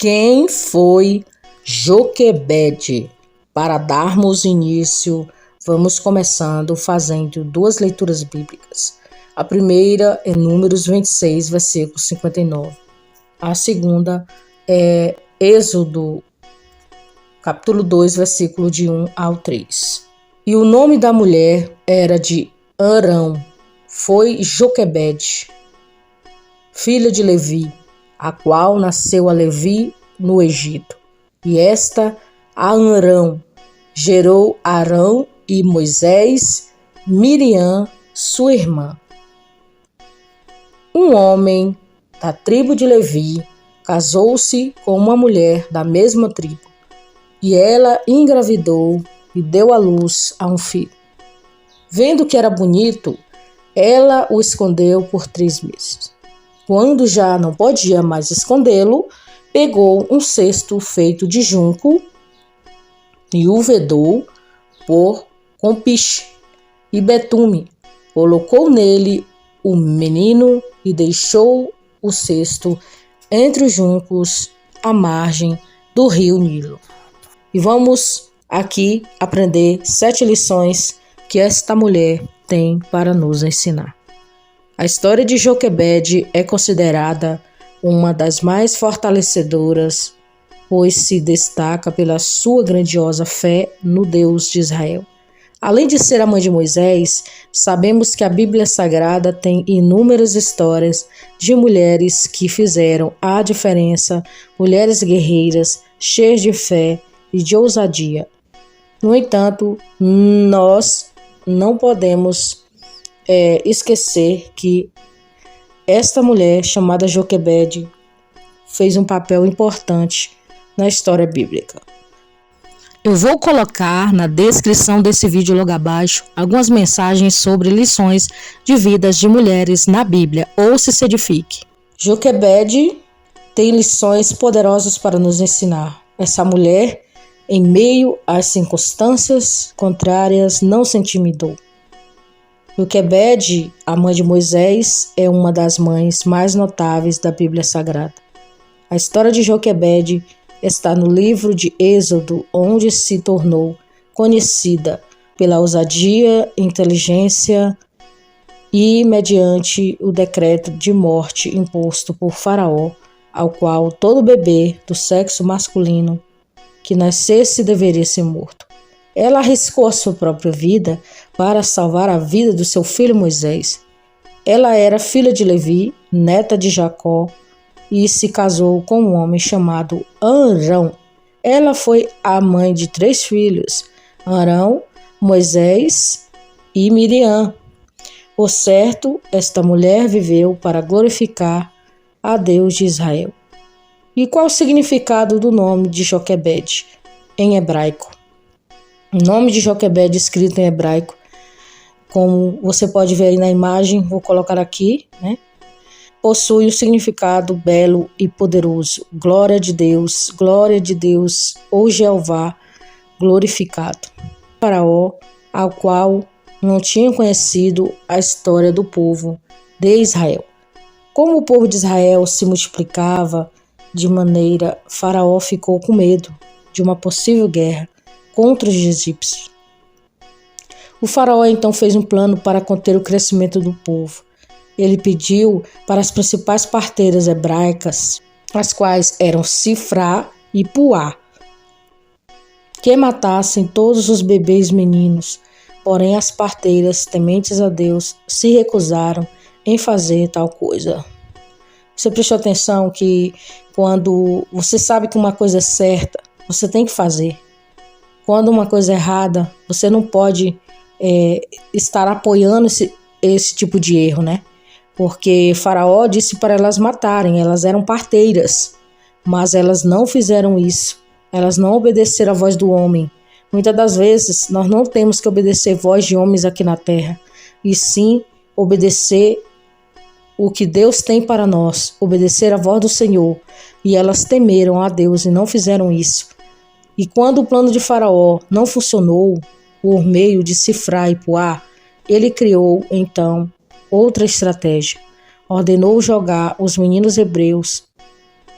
Quem foi Joquebede? Para darmos início, vamos começando fazendo duas leituras bíblicas. A primeira é Números 26, versículo 59. A segunda é Êxodo, capítulo 2, versículo de 1 ao 3. E o nome da mulher era de Arão, foi Joquebede, filha de Levi, a qual nasceu a Levi no Egito. E esta a Arão gerou Arão e Moisés, Miriam, sua irmã. Um homem da tribo de Levi casou-se com uma mulher da mesma tribo, e ela engravidou e deu à luz a um filho. Vendo que era bonito, ela o escondeu por 3 meses. Quando já não podia mais escondê-lo, pegou um cesto feito de junco e o vedou com piche e betume. Colocou nele o menino e deixou o cesto entre os juncos à margem do rio Nilo. E vamos aqui aprender 7 lições que esta mulher tem para nos ensinar. A história de Joquebede é considerada uma das mais fortalecedoras, pois se destaca pela sua grandiosa fé no Deus de Israel. Além de ser a mãe de Moisés, sabemos que a Bíblia Sagrada tem inúmeras histórias de mulheres que fizeram a diferença, mulheres guerreiras, cheias de fé e de ousadia. No entanto, nós não podemos esquecer que esta mulher, chamada Joquebede, fez um papel importante na história bíblica. Eu vou colocar na descrição desse vídeo logo abaixo algumas mensagens sobre lições de vidas de mulheres na Bíblia. Ouça e se edifique. Joquebede tem lições poderosas para nos ensinar. Essa mulher, em meio às circunstâncias contrárias, não se intimidou. Joquebede, a mãe de Moisés, é uma das mães mais notáveis da Bíblia Sagrada. A história de Joquebede está no livro de Êxodo, onde se tornou conhecida pela ousadia, inteligência e mediante o decreto de morte imposto por Faraó, ao qual todo bebê do sexo masculino que nascesse deveria ser morto. Ela arriscou a sua própria vida para salvar a vida do seu filho Moisés. Ela era filha de Levi, neta de Jacó, e se casou com um homem chamado Arão. Ela foi a mãe de 3 filhos, Arão, Moisés e Miriam. Por certo, esta mulher viveu para glorificar a Deus de Israel. E qual o significado do nome de Joquebede em hebraico? O nome de Joquebede escrito em hebraico, como você pode ver aí na imagem, vou colocar aqui, possui um significado belo e poderoso. Glória de Deus, ou Jeová glorificado. Faraó, ao qual não tinha conhecido a história do povo de Israel. Como o povo de Israel se multiplicava de maneira, Faraó ficou com medo de uma possível guerra contra os egípcios. O faraó então fez um plano para conter o crescimento do povo. Ele pediu para as principais parteiras hebraicas, as quais eram Sifrá e Puá, que matassem todos os bebês meninos. Porém, as parteiras, tementes a Deus, se recusaram em fazer tal coisa. Você prestou atenção que quando você sabe que uma coisa é certa, você tem que fazer. Quando uma coisa é errada, você não pode estar apoiando esse tipo de erro, Porque Faraó disse para elas matarem, elas eram parteiras, mas elas não fizeram isso, elas não obedeceram à voz do homem. Muitas das vezes, nós não temos que obedecer a voz de homens aqui na terra, e sim obedecer o que Deus tem para nós, obedecer a voz do Senhor. E elas temeram a Deus e não fizeram isso. E quando o plano de Faraó não funcionou, por meio de Sifrá e Puá, ele criou, então, outra estratégia. Ordenou jogar os meninos hebreus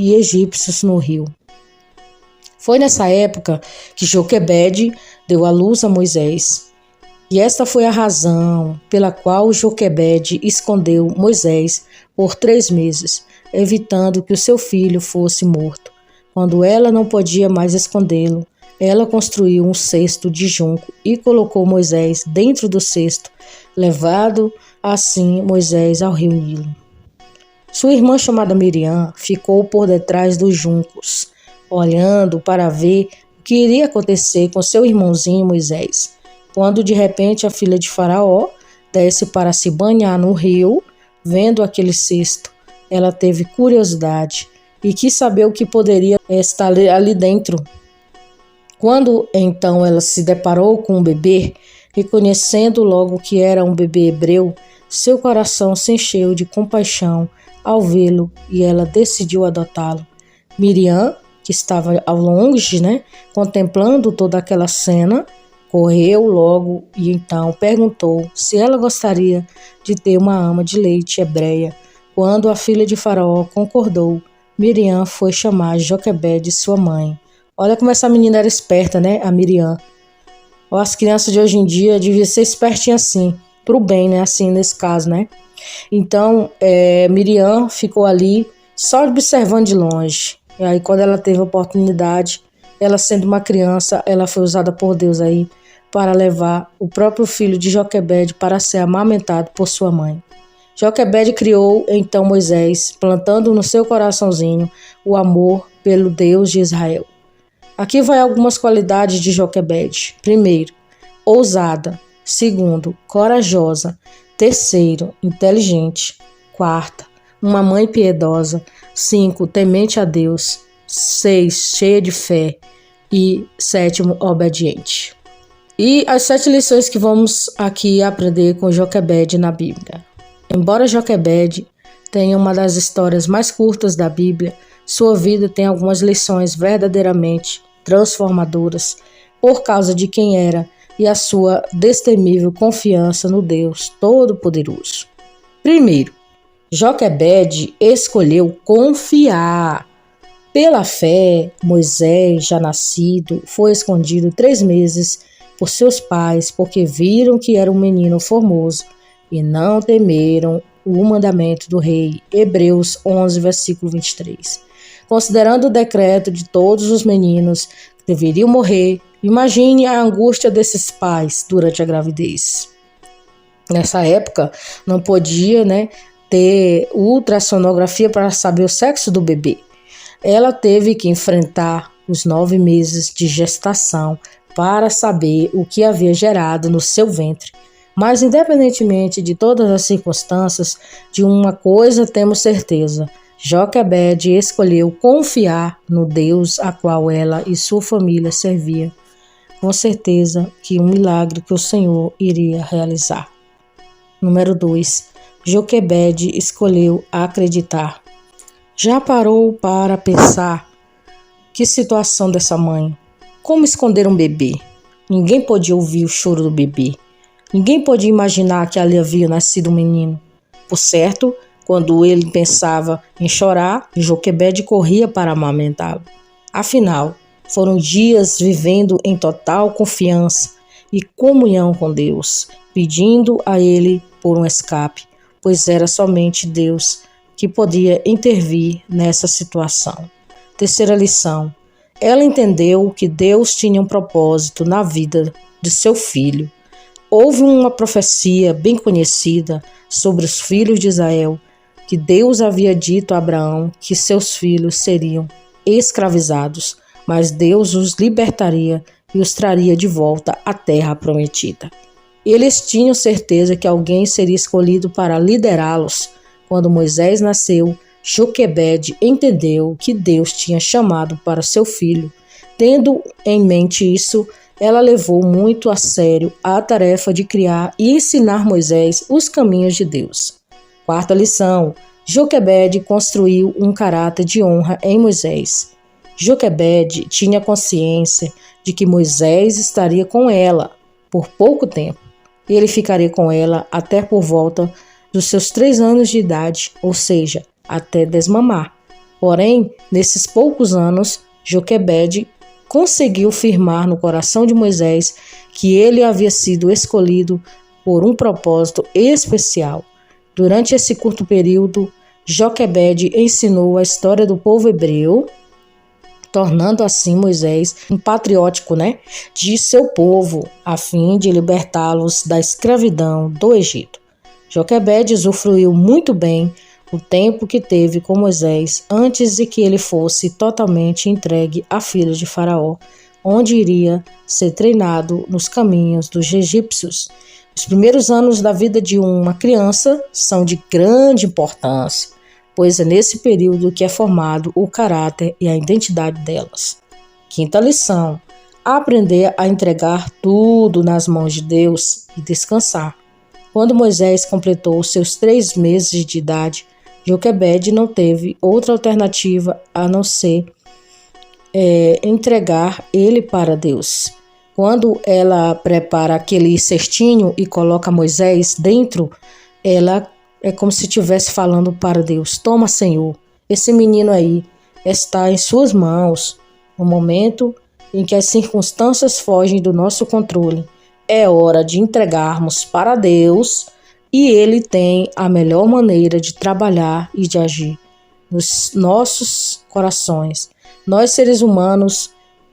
e egípcios no rio. Foi nessa época que Joquebede deu à luz a Moisés. E esta foi a razão pela qual Joquebede escondeu Moisés por 3 meses, evitando que o seu filho fosse morto. Quando ela não podia mais escondê-lo, ela construiu um cesto de junco e colocou Moisés dentro do cesto, levado assim Moisés ao rio Nilo. Sua irmã, chamada Miriam, ficou por detrás dos juncos, olhando para ver o que iria acontecer com seu irmãozinho Moisés. Quando de repente a filha de Faraó desce para se banhar no rio, vendo aquele cesto, ela teve curiosidade e quis saber o que poderia estar ali dentro. Quando então ela se deparou com um bebê, reconhecendo logo que era um bebê hebreu, seu coração se encheu de compaixão ao vê-lo e ela decidiu adotá-lo. Miriam, que estava ao longe, contemplando toda aquela cena, correu logo e então perguntou se ela gostaria de ter uma ama de leite hebreia. Quando a filha de Faraó concordou, Miriam foi chamar Joquebede, sua mãe. Olha como essa menina era esperta, a Miriam. As crianças de hoje em dia deviam ser espertinhas assim, pro bem, assim nesse caso, Então, Miriam ficou ali só observando de longe. E aí quando ela teve a oportunidade, ela sendo uma criança, ela foi usada por Deus aí para levar o próprio filho de Joquebede para ser amamentado por sua mãe. Joquebede criou então Moisés, plantando no seu coraçãozinho o amor pelo Deus de Israel. Aqui vai algumas qualidades de Joquebede. Primeiro, ousada. Segundo, corajosa. Terceiro, inteligente. Quarta, uma mãe piedosa. 5, temente a Deus. 6, cheia de fé. E 7, obediente. E as 7 lições que vamos aqui aprender com Joquebede na Bíblia. Embora Joquebede tenha uma das histórias mais curtas da Bíblia, sua vida tem algumas lições verdadeiramente transformadoras por causa de quem era e a sua destemível confiança no Deus Todo-Poderoso. Primeiro, Joquebede escolheu confiar. Pela fé, Moisés, já nascido, foi escondido 3 meses por seus pais, porque viram que era um menino formoso e não temeram o mandamento do rei. Hebreus 11, versículo 23. Considerando o decreto de todos os meninos que deveriam morrer, imagine a angústia desses pais durante a gravidez. Nessa época, não podia, ter ultrassonografia para saber o sexo do bebê. Ela teve que enfrentar os 9 meses de gestação para saber o que havia gerado no seu ventre. Mas, independentemente de todas as circunstâncias, de uma coisa temos certeza: Joquebede escolheu confiar no Deus a qual ela e sua família serviam. Com certeza que um milagre que o Senhor iria realizar. Número 2. Joquebede escolheu acreditar. Já parou para pensar que situação dessa mãe? Como esconder um bebê? Ninguém podia ouvir o choro do bebê. Ninguém podia imaginar que ali havia nascido um menino. Por certo, quando ele pensava em chorar, Joquebede corria para amamentá-lo. Afinal, foram dias vivendo em total confiança e comunhão com Deus, pedindo a Ele por um escape, pois era somente Deus que podia intervir nessa situação. Terceira lição. Ela entendeu que Deus tinha um propósito na vida de seu filho. Houve uma profecia bem conhecida sobre os filhos de Israel, que Deus havia dito a Abraão que seus filhos seriam escravizados, mas Deus os libertaria e os traria de volta à terra prometida. Eles tinham certeza que alguém seria escolhido para liderá-los. Quando Moisés nasceu, Joquebede entendeu que Deus tinha chamado para seu filho. Tendo em mente isso, ela levou muito a sério a tarefa de criar e ensinar Moisés os caminhos de Deus. Quarta lição. Joquebede construiu um caráter de honra em Moisés. Joquebede tinha consciência de que Moisés estaria com ela por pouco tempo. Ele ficaria com ela até por volta dos seus 3 anos de idade, ou seja, até desmamar. Porém, nesses poucos anos, Joquebede conseguiu firmar no coração de Moisés que ele havia sido escolhido por um propósito especial. Durante esse curto período, Joquebede ensinou a história do povo hebreu, tornando assim Moisés um patriótico, de seu povo, a fim de libertá-los da escravidão do Egito. Joquebede usufruiu muito bem o tempo que teve com Moisés antes de que ele fosse totalmente entregue à filha de Faraó, onde iria ser treinado nos caminhos dos egípcios. Os primeiros anos da vida de uma criança são de grande importância, pois é nesse período que é formado o caráter e a identidade delas. Quinta lição: aprender a entregar tudo nas mãos de Deus e descansar. Quando Moisés completou os seus 3 meses de idade, Joquebede não teve outra alternativa a não ser entregar ele para Deus. Quando ela prepara aquele cestinho e coloca Moisés dentro, ela é como se estivesse falando para Deus: toma, Senhor, esse menino aí está em suas mãos. No momento em que as circunstâncias fogem do nosso controle, é hora de entregarmos para Deus, e Ele tem a melhor maneira de trabalhar e de agir nos nossos corações. Nós, seres humanos,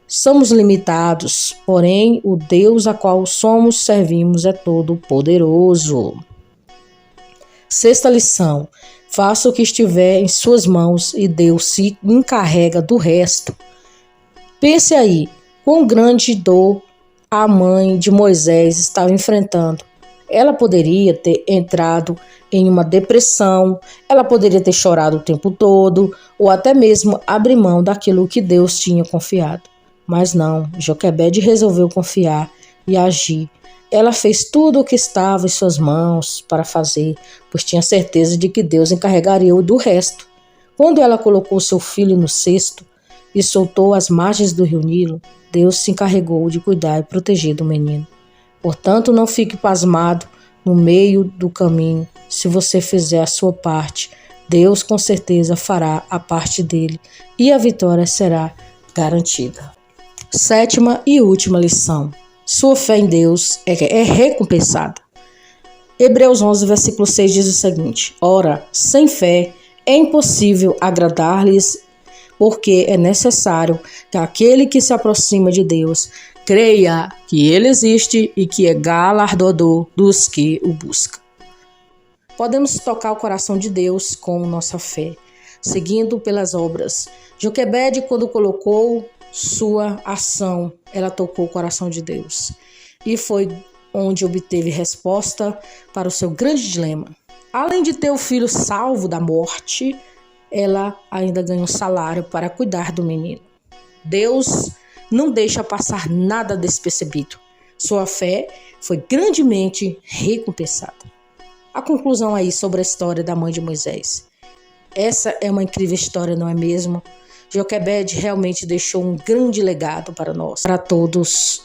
somos limitados, porém o Deus a qual servimos é todo poderoso. Sexta lição: faça o que estiver em suas mãos e Deus se encarrega do resto. Pense aí, quão grande dor a mãe de Moisés estava enfrentando. Ela poderia ter entrado em uma depressão, ela poderia ter chorado o tempo todo, ou até mesmo abrir mão daquilo que Deus tinha confiado. Mas não, Joquebede resolveu confiar e agir. Ela fez tudo o que estava em suas mãos para fazer, pois tinha certeza de que Deus encarregaria o do resto. Quando ela colocou seu filho no cesto e soltou às margens do rio Nilo, Deus se encarregou de cuidar e proteger do menino. Portanto, não fique pasmado no meio do caminho. Se você fizer a sua parte, Deus com certeza fará a parte dele e a vitória será garantida. Sétima e última lição: sua fé em Deus é recompensada. Hebreus 11, versículo 6 diz o seguinte: ora, sem fé é impossível agradar-lhes, porque é necessário que aquele que se aproxima de Deus creia que Ele existe e que é galardoador dos que o buscam. Podemos tocar o coração de Deus com nossa fé, seguindo pelas obras. Joquebede, quando colocou sua ação, ela tocou o coração de Deus. E foi onde obteve resposta para o seu grande dilema. Além de ter o filho salvo da morte, ela ainda ganhou salário para cuidar do menino. Deus não deixa passar nada despercebido. Sua fé foi grandemente recompensada. A conclusão aí sobre a história da mãe de Moisés. Essa é uma incrível história, não é mesmo? Joquebede realmente deixou um grande legado para nós, para todos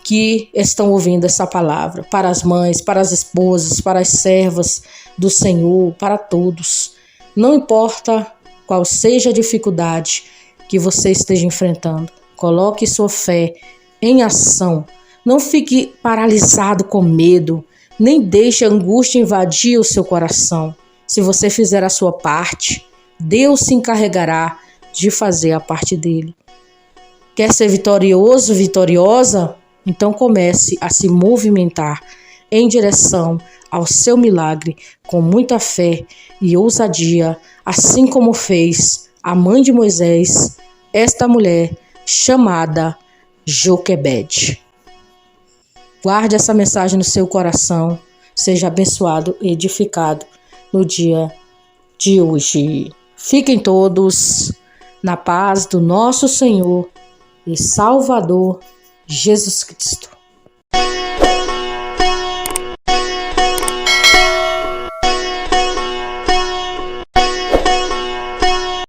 que estão ouvindo essa palavra, para as mães, para as esposas, para as servas do Senhor, para todos. Não importa qual seja a dificuldade que você esteja enfrentando, coloque sua fé em ação. Não fique paralisado com medo, nem deixe a angústia invadir o seu coração. Se você fizer a sua parte, Deus se encarregará de fazer a parte dele. Quer ser vitorioso, vitoriosa? Então comece a se movimentar em direção ao seu milagre com muita fé e ousadia, assim como fez a mãe de Moisés, esta mulher chamada Joquebede. Guarde essa mensagem no seu coração. Seja abençoado e edificado no dia de hoje. Fiquem todos na paz do nosso Senhor e Salvador Jesus Cristo.